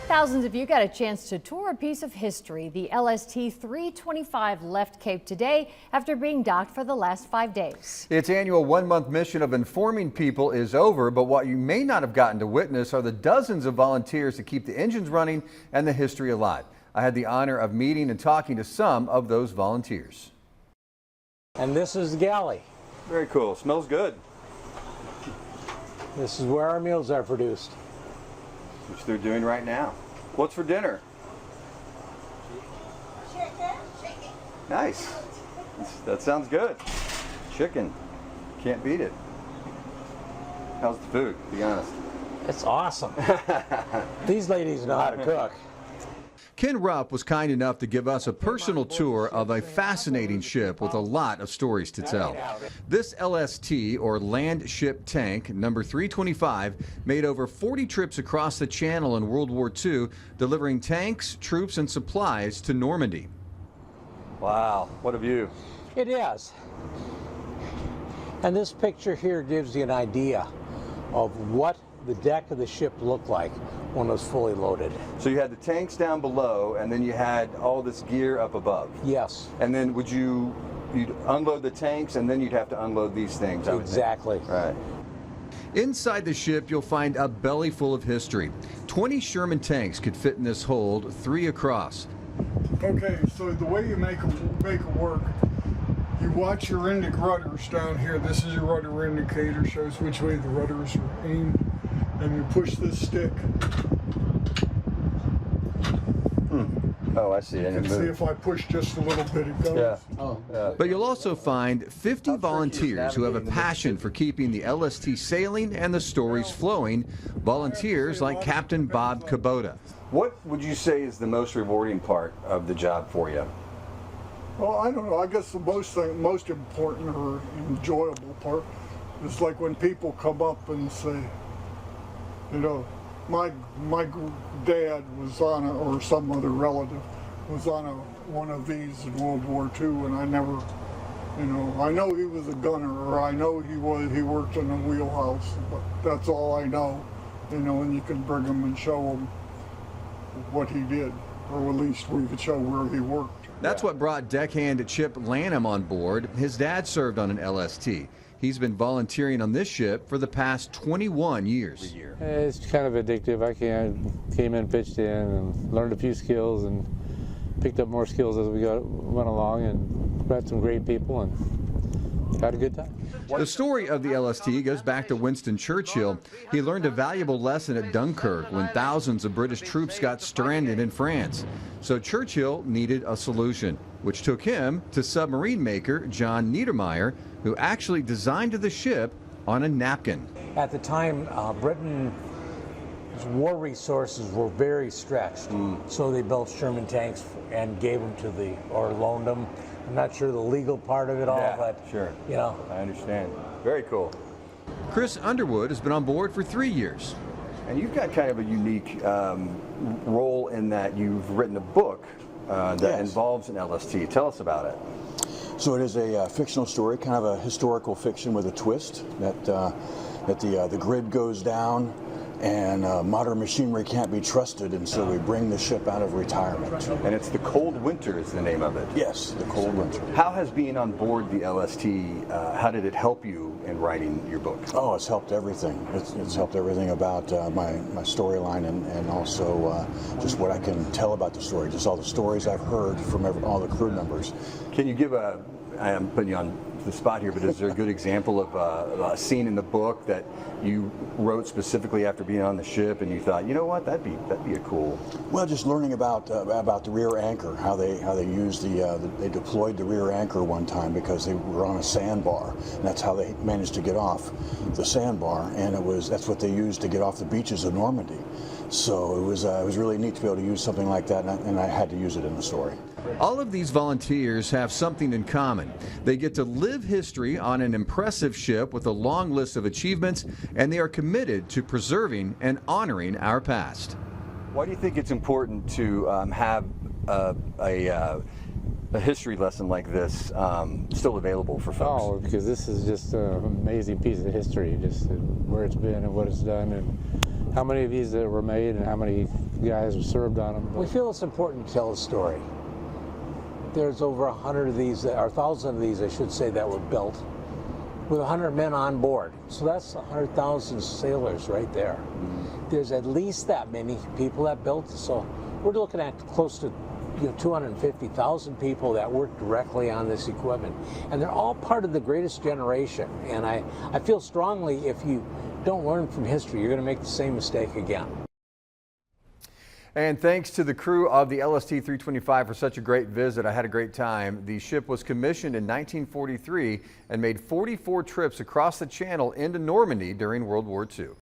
Thousands of you got a chance to tour a piece of history. The LST 325 left Cape today after being docked for the last 5 days. Its annual one-month mission of informing people is over, but what you may not have gotten to witness are the dozens of volunteers to keep the engines running and the history alive. I had the honor of meeting and talking to some of those volunteers. And this is the galley. Very cool. Smells good. This is where our meals are produced. Which they're doing right now. What's for dinner? Chicken. Nice. That sounds good. Chicken. Can't beat it. How's the food, to be honest? It's awesome. These ladies know how to cook. Ken Rupp was kind enough to give us a personal tour of a fascinating ship with a lot of stories to tell. This LST, or Land Ship Tank, number 325, made over 40 trips across the channel in World War II, delivering tanks, troops, and supplies to Normandy. Wow, what a view. It is. And this picture here gives you an idea of what the deck of the ship looked like when it was fully loaded. So you had the tanks down below, and then you had all this gear up above. Yes. And then you'd unload the tanks, and then you'd have to unload these things. Exactly. Right. Inside the ship, you'll find a belly full of history. 20 Sherman tanks could fit in this hold, 3 across. Okay, so the way you make it work, you watch your rudders down here. This is your rudder indicator, shows which way the rudders are aimed. And you push this stick. Oh, I see. You can see if I push just a little bit, it goes. Yeah. Oh. But you'll also find 50 volunteers who have a passion for keeping the LST sailing and the stories flowing. Volunteers like Captain Bob Kubota. What would you say is the most rewarding part of the job for you? Well, I don't know. I guess the most important or enjoyable part is like when people come up and say, you know, my dad was on or some other relative was on one of these in World War II, and I never, you know, I know he was a gunner, or I know he worked in a wheelhouse, but that's all I know, you know. And you can bring him and show him what he did, or at least we could show where he worked. That's what brought deckhand Chip Lanham on board. His dad served on an LST. He's been volunteering on this ship for the past 21 years. It's kind of addictive. I came in, pitched in, and learned a few skills, and picked up more skills as we went along, and met some great people, and had a good time. The story of the LST goes back to Winston Churchill. He learned a valuable lesson at Dunkirk when thousands of British troops got stranded in France. So Churchill needed a solution, which took him to submarine maker John Niedermeyer, who actually designed the ship on a napkin. At the time, Britain's war resources were very stretched, so they built Sherman tanks and gave them or loaned them. I'm not sure the legal part of it all, but sure. You know. I understand. Very cool. Chris Underwood has been on board for 3 years. And you've got kind of a unique role in that you've written a book that involves an LST. Tell us about it. So it is a fictional story, kind of a historical fiction with a twist, that the grid goes down and modern machinery can't be trusted, and so we bring the ship out of retirement. And it's The Cold Winter is the name of it. Yes, The Cold Winter. How has being on board the LST, how did it help you in writing your book? Oh, it's helped everything. It's helped everything about my storyline, and also just what I can tell about the story, just all the stories I've heard from all the crew members. Can you give I'm putting you on the spot here, but is there a good example of a scene in the book that you wrote specifically after being on the ship and you thought, you know what, that'd be a cool? Well, just learning about the rear anchor, how they used they deployed the rear anchor one time because they were on a sandbar, and that's how they managed to get off the sandbar, and that's what they used to get off the beaches of Normandy. So it was really neat to be able to use something like that, and I had to use it in the story. All of these volunteers have something in common. They get to live history on an impressive ship with a long list of achievements, and they are committed to preserving and honoring our past. Why do you think it's important to have a history lesson like this still available for folks? Oh, because this is just an amazing piece of history, just where it's been and what it's done, and how many of these that were made and how many guys were served on them. We feel it's important to tell a story. There's over 100 of these, or 1,000 of these, I should say, that were built with 100 men on board. So that's 100,000 sailors right there. There's at least that many people that built. So we're looking at close to 250,000 people that work directly on this equipment. And they're all part of the greatest generation. And I feel strongly if you don't learn from history, you're going to make the same mistake again. And thanks to the crew of the LST 325 for such a great visit. I had a great time. The ship was commissioned in 1943 and made 44 trips across the channel into Normandy during World War II.